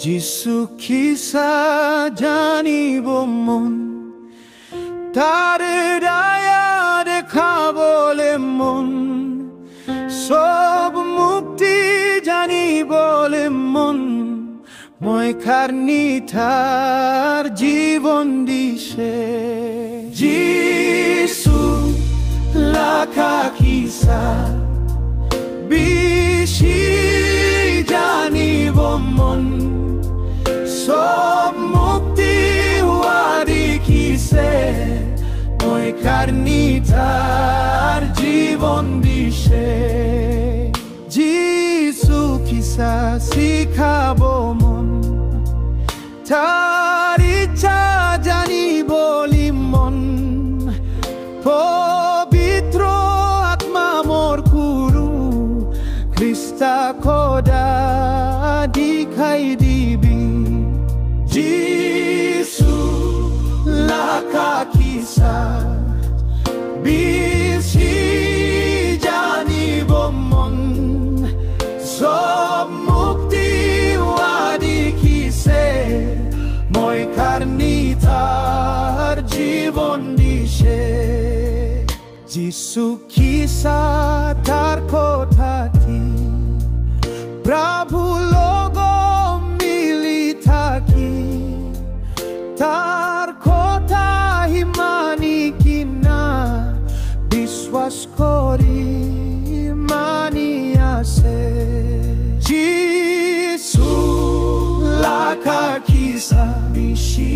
যিশু খিসা জানিব মন, তার দয়া দেখাবলে মন, সব মুক্তি জানিবলে মন। মই খারনি তার জীবন দিছে, যিশু লাখা খিসা বেশি জানিব মন, সব মুক্তি হওয়া দেখিছে। মই খারনি তার জীবন দিছে, যিশু খিসা শিখাব মন, তার ইচ্ছা জানিবলি মন। পবিত্র আত্মা মোর গুরু, খ্রিস্তা খোদা দিখাই দিবি। যিশু লাখা খিসা বেশি জানিব মন, সব মুক্তি হওয়া দেখিছে। মই খারনি তার জীবন দিছে, যিশু খিসা তার কথাটি প্রভু লোক মিলি থাকি। তার কথা মানি কিনা বিশ্বাস করি মানি আছে। যিশু লাখা খিসা বেশি